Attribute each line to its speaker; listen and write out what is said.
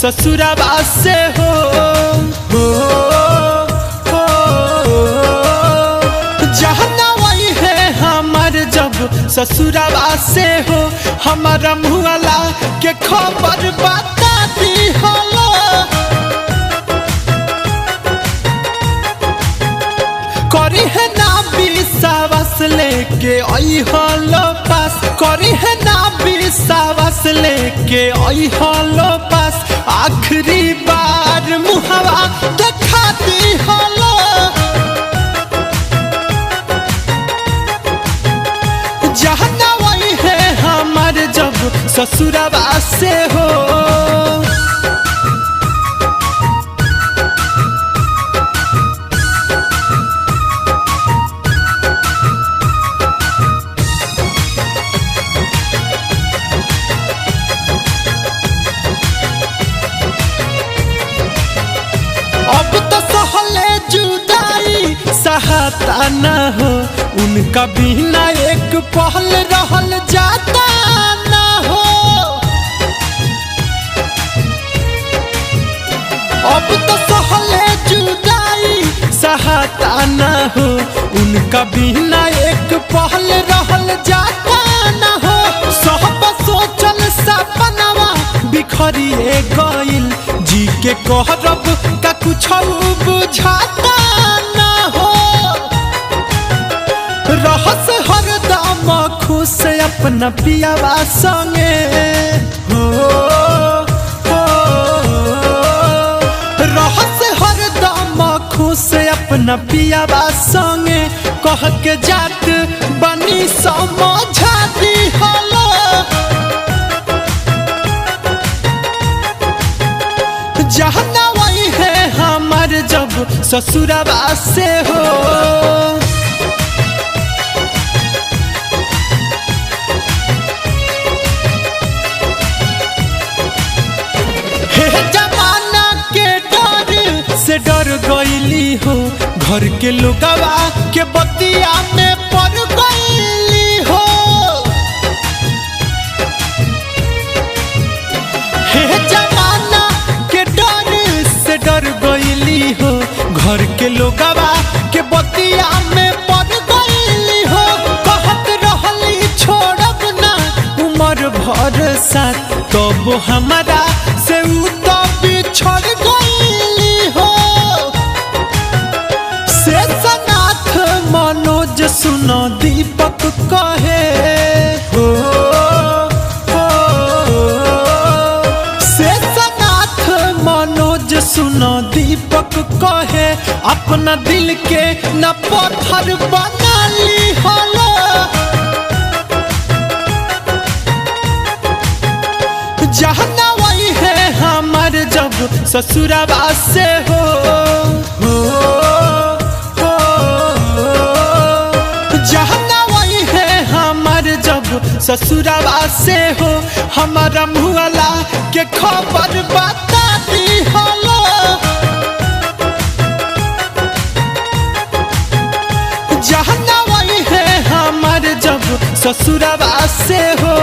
Speaker 1: ससुराबा से हो जहना वही है हमार जब ससुराबा से हो हमारा मुहला के खबर बता दी हलो करी है ना विश्वास लेके आई हलो पास करी है ना विश्वास लेके आई हलो पास आखिरी बार मुहवा देखा दी हलो जहना वही है हमार जब ससुराबा से हो अब तो सहले जुदाई सहता न हो उनका बिना एक पहल रहल जाता न हो अब तो सहले जुदाई सहता न हो उनका बिना एक पहल रहल जाता न हो सब सोचल सपनवा बिखरिए गइल जी के कहरब का कुछ बुझाता न हो रहस हरदम खुश अपना पियावा संगे हो रहस हरदम खुश अपना पियावा संगे कह के जात बनी समझा दी हलो जहना वही है हमार जब ससुराबा से हो जमाना के डर से डर गईली हो घर के लोगवा के बतिया में पड़ गईली हो जमाना के डर से डर गईली हो घर के लोगवा के बतिया में पड़ गईली हो कहत रहली छोड़ब ना उम्र भर साथ तब हमारा से उ तो बिछड़ गईली हो शेषनाथ मनोज सुनो दीपक कहे हो शेषनाथ मनोज सुनो दीपक कहे अपना दिल के न पत्थर बना ली हलो जहना वही है हमार जब ससुराबा से हो जहना वही है हमार जब ससुराबा से हो हमारा मुहला के खबर बता दी हलो जहना वही है हमार जब ससुराबा से हो।